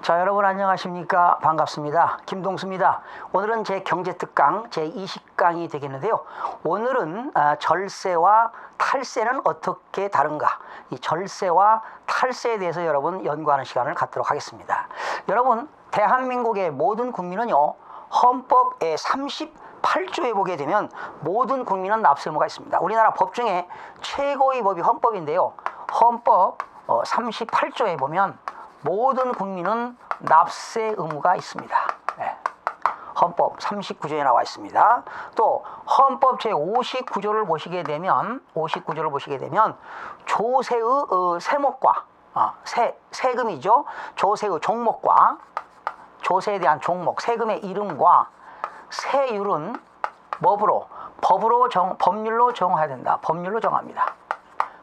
자, 여러분 안녕하십니까? 반갑습니다. 김동수입니다. 오늘은 제 경제특강 제20강이 되겠는데요. 오늘은 절세와 탈세는 어떻게 다른가? 이 절세와 탈세에 대해서 여러분 연구하는 시간을 갖도록 하겠습니다. 여러분, 대한민국의 모든 국민은요, 헌법의 38조에 보게 되면 모든 국민은 납세 의무가 있습니다. 우리나라 법 중에 최고의 법이 헌법인데요. 헌법 38조에 보면 모든 국민은 납세 의무가 있습니다. 네. 헌법 39조에 나와 있습니다. 또 헌법 제59조를 보시게 되면 조세의 세목과 세금이죠. 조세의 종목과 조세에 대한 종목, 세금의 이름과 세율은 법률로 정해야 된다. 법률로 정합니다.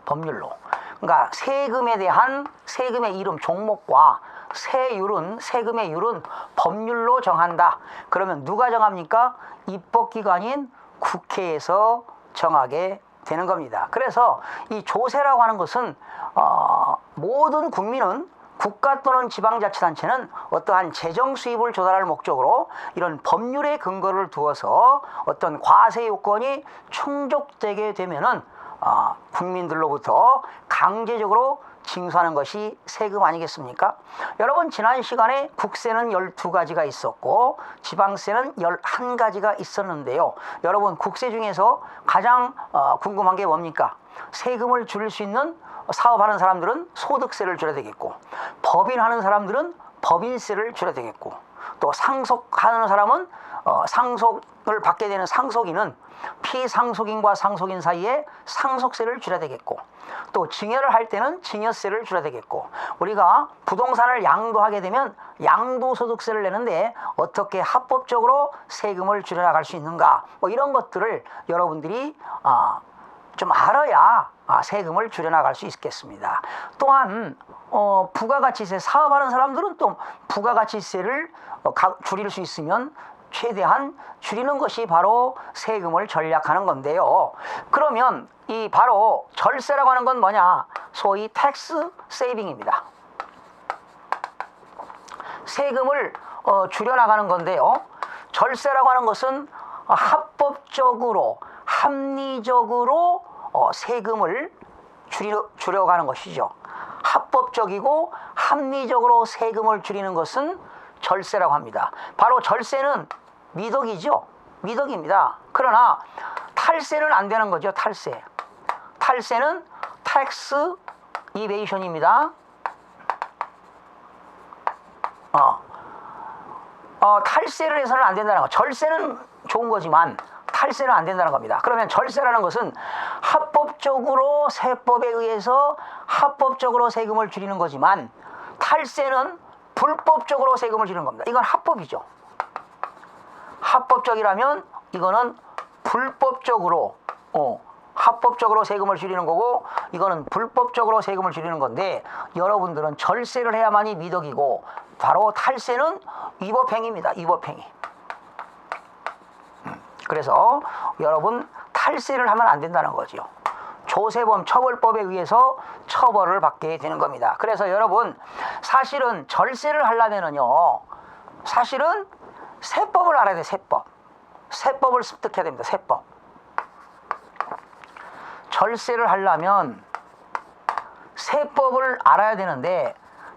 법률로. 그러니까 세금에 대한 세금의 이름, 종목과 세금의 율은 법률로 정한다. 그러면 누가 정합니까? 입법기관인 국회에서 정하게 되는 겁니다. 그래서 이 조세라고 하는 것은 모든 국민은 국가 또는 지방자치단체는 어떠한 재정 수입을 조달할 목적으로 이런 법률의 근거를 두어서 어떤 과세 요건이 충족되게 되면은 국민들로부터 강제적으로 징수하는 것이 세금 아니겠습니까? 여러분, 지난 시간에 국세는 12가지가 있었고 지방세는 11가지가 있었는데요. 여러분, 국세 중에서 가장 궁금한 게 뭡니까? 세금을 줄일 수 있는 사업하는 사람들은 소득세를 줄여야 되겠고, 법인하는 사람들은 법인세를 줄여야 되겠고, 또 상속하는 사람은 상속을 받게 되는 상속인은 피상속인과 상속인 사이에 상속세를 줄여야 되겠고, 또 증여를 할 때는 증여세를 줄여야 되겠고, 우리가 부동산을 양도하게 되면 양도소득세를 내는데 어떻게 합법적으로 세금을 줄여나갈 수 있는가, 이런 것들을 여러분들이 좀 알아야 세금을 줄여나갈 수 있겠습니다. 또한 부가가치세 사업하는 사람들은 또 부가가치세를 줄일 수 있으면 최대한 줄이는 것이 바로 세금을 절약하는 건데요. 그러면 이 바로 절세라고 하는 건 뭐냐? 소위 텍스 세이빙입니다. 세금을 줄여나가는 건데요. 절세라고 하는 것은 합법적으로 합리적으로 세금을 줄여가는 것이죠. 합법적이고 합리적으로 세금을 줄이는 것은 절세라고 합니다. 바로 절세는 미덕이죠. 미덕입니다. 그러나 탈세는 안 되는 거죠. 탈세는 텍스 이베이션입니다. 탈세를 해서는 안 된다는 거. 절세는 좋은 거지만 탈세는 안 된다는 겁니다. 그러면 절세라는 것은 합법적으로 세법에 의해서 합법적으로 세금을 줄이는 거지만, 탈세는 불법적으로 세금을 줄이는 겁니다. 이건 합법이죠. 합법적이라면 이거는 불법적으로 합법적으로 세금을 줄이는 거고, 이거는 불법적으로 세금을 줄이는 건데, 여러분들은 절세를 해야만이 미덕이고, 바로 탈세는 위법행위입니다. 위법행위. 그래서 여러분, 탈세를 하면 안 된다는 거죠. 조세범 처벌법에 의해서 처벌을 받게 되는 겁니다. 그래서 여러분, 사실은 절세를 하려면은요, 사실은 세법을 알아야 돼요. 세법을 습득해야 됩니다. 세법. 절세를 하려면 세법을 알아야 되는데,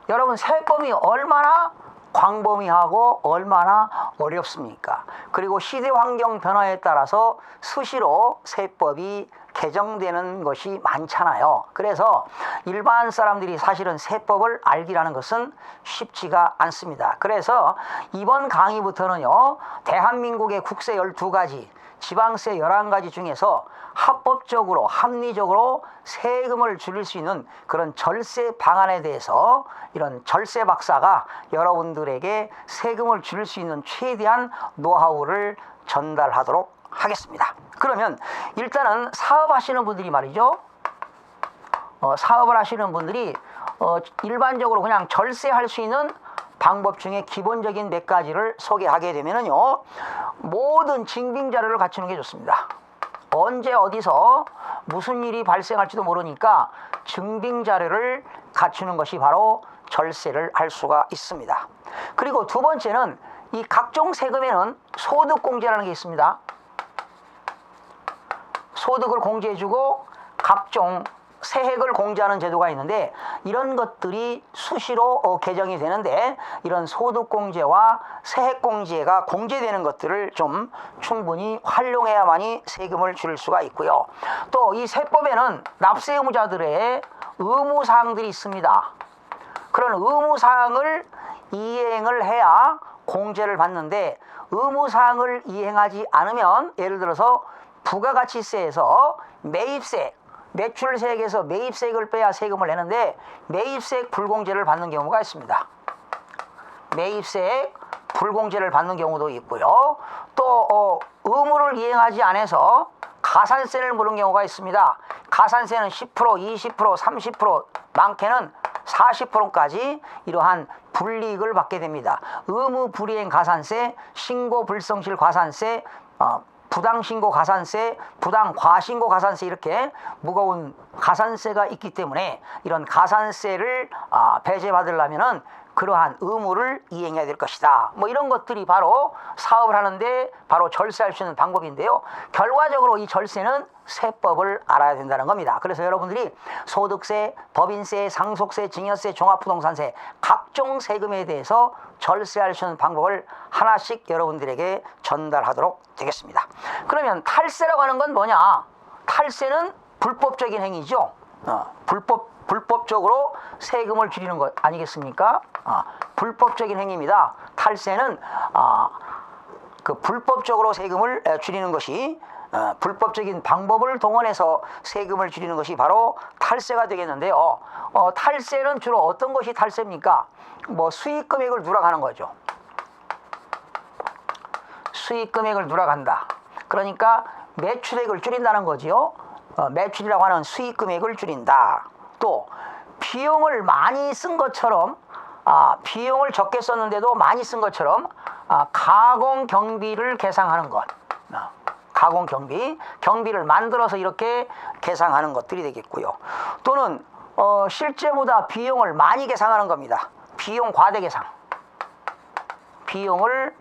여러분, 세법이 얼마나 광범위하고 얼마나 어렵습니까? 그리고 시대 환경 변화에 따라서 수시로 세법이 개정되는 것이 많잖아요. 그래서 일반 사람들이 사실은 세법을 알기라는 것은 쉽지가 않습니다. 그래서 이번 강의부터는요, 대한민국의 국세 12가지, 지방세 11가지 중에서 합법적으로 합리적으로 세금을 줄일 수 있는 그런 절세 방안에 대해서 이런 절세 박사가 여러분들에게 세금을 줄일 수 있는 최대한 노하우를 전달하도록 하겠습니다. 그러면 일단은 사업하시는 분들이 말이죠, 사업을 하시는 분들이 일반적으로 그냥 절세할 수 있는 방법 중에 기본적인 몇 가지를 소개하게 되면은요, 모든 증빙 자료를 갖추는 게 좋습니다. 언제 어디서 무슨 일이 발생할지도 모르니까 증빙 자료를 갖추는 것이 바로 절세를 할 수가 있습니다. 그리고 두 번째는 이 각종 세금에는 소득공제라는 게 있습니다. 소득을 공제해주고 각종 세액을 공제하는 제도가 있는데 이런 것들이 수시로 개정이 되는데 이런 소득공제와 세액공제가 공제되는 것들을 좀 충분히 활용해야만이 세금을 줄일 수가 있고요. 또 이 세법에는 납세 의무자들의 의무사항들이 있습니다. 그런 의무사항을 이행을 해야 공제를 받는데 의무사항을 이행하지 않으면 예를 들어서 부가가치세에서 매입세, 매출세액에서 매입세액을 빼야 세금을 내는데 매입세액 불공제를 받는 경우가 있습니다. 매입세액 불공제를 받는 경우도 있고요. 또 의무를 이행하지 않아서 가산세를 물은 경우가 있습니다. 가산세는 10%, 20%, 30%, 많게는 40%까지 이러한 불이익을 받게 됩니다. 의무 불이행 가산세, 신고 불성실 가산세, 부당신고 가산세, 부당 과신고 가산세 이렇게 무거운 가산세가 있기 때문에 이런 가산세를 배제받으려면은 그러한 의무를 이행해야 될 것이다. 뭐 이런 것들이 바로 사업을 하는데 바로 절세할 수 있는 방법인데요. 결과적으로 이 절세는 세법을 알아야 된다는 겁니다. 그래서 여러분들이 소득세, 법인세, 상속세, 증여세, 종합부동산세 각종 세금에 대해서 절세할 수 있는 방법을 하나씩 여러분들에게 전달하도록 되겠습니다. 그러면 탈세라고 하는 건 뭐냐? 탈세는 불법적인 행위죠. 불법적으로 세금을 줄이는 것 아니겠습니까? 불법적인 행위입니다. 탈세는 그 불법적으로 세금을 줄이는 것이 불법적인 방법을 동원해서 세금을 줄이는 것이 바로 탈세가 되겠는데요. 탈세는 주로 어떤 것이 탈세입니까? 뭐 수익 금액을 누락하는 거죠. 수익 금액을 누락한다. 그러니까 매출액을 줄인다는 거지요. 매출이라고 하는 수익 금액을 줄인다. 또 비용을 많이 쓴 것처럼 비용을 적게 썼는데도 많이 쓴 것처럼 가공 경비를 계상하는 것. 가공 경비를 만들어서 이렇게 계상하는 것들이 되겠고요. 또는 실제보다 비용을 많이 계상하는 겁니다. 비용 과대 계상. 비용을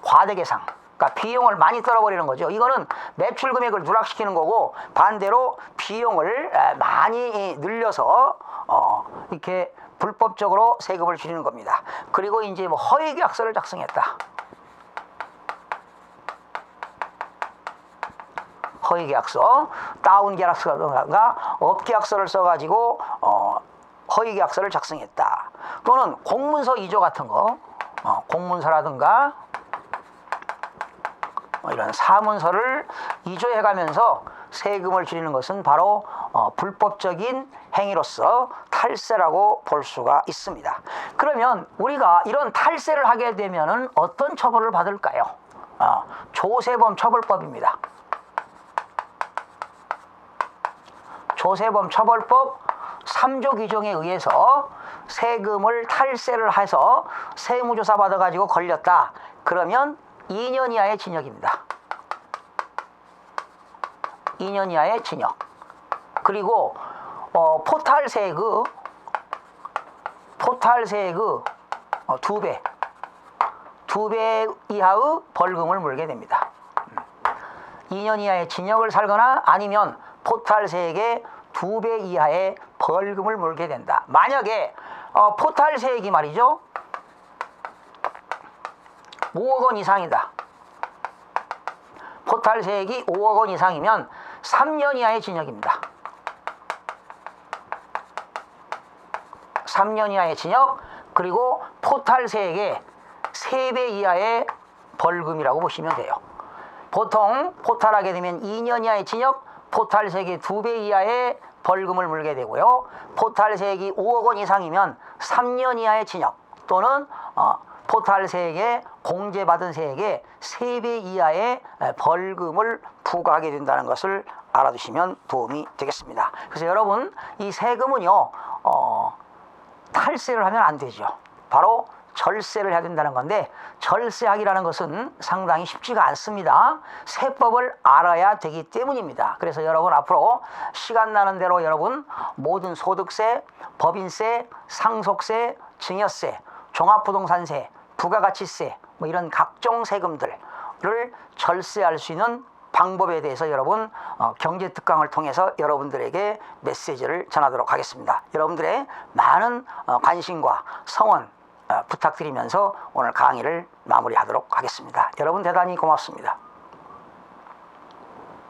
과대 계상. 그러니까 비용을 많이 떨어버리는 거죠. 이거는 매출 금액을 누락시키는 거고 반대로 비용을 많이 늘려서 이렇게 불법적으로 세금을 줄이는 겁니다. 그리고 이제 뭐 허위계약서를 작성했다. 허위계약서, 다운계약서라든가 업계약서를 써가지고 허위계약서를 작성했다. 또는 공문서 위조 같은 거, 공문서라든가 이런 사문서를 위조해가면서 세금을 줄이는 것은 바로 불법적인 행위로서 탈세라고 볼 수가 있습니다. 그러면 우리가 이런 탈세를 하게 되면은 어떤 처벌을 받을까요? 조세범 처벌법입니다. 조세범 처벌법 3조 규정에 의해서 세금을 탈세를 해서 세무조사 받아가지고 걸렸다. 그러면 2년 이하의 징역입니다. 2년 이하의 징역. 그리고 포탈세액의 2배 이하의 벌금을 물게 됩니다. 2년 이하의 징역을 살거나 아니면 포탈세액의 2배 이하의 벌금을 물게 된다. 만약에 포탈세액이 말이죠 5억 원 이상이다. 포탈세액이 5억 원 이상이면 3년 이하의 징역입니다. 3년 이하의 징역, 그리고 포탈세액의 3배 이하의 벌금이라고 보시면 돼요. 보통 포탈하게 되면 2년 이하의 징역, 포탈세액의 2배 이하의 벌금을 물게 되고요. 포탈세액이 5억 원 이상이면 3년 이하의 징역 또는 포탈세액에 공제받은 세액의 3배 이하의 벌금을 부과하게 된다는 것을 알아두시면 도움이 되겠습니다. 그래서 여러분 이 세금은요 탈세를 하면 안 되죠. 바로 절세를 해야 된다는 건데, 절세하기라는 것은 상당히 쉽지가 않습니다. 세법을 알아야 되기 때문입니다. 그래서 여러분 앞으로 시간 나는 대로 여러분 모든 소득세, 법인세, 상속세, 증여세, 종합부동산세, 부가가치세 뭐 이런 각종 세금들을 절세할 수 있는 방법에 대해서 여러분 경제특강을 통해서 여러분들에게 메시지를 전하도록 하겠습니다. 여러분들의 많은 관심과 성원 부탁드리면서 오늘 강의를 마무리하도록 하겠습니다. 여러분 대단히 고맙습니다.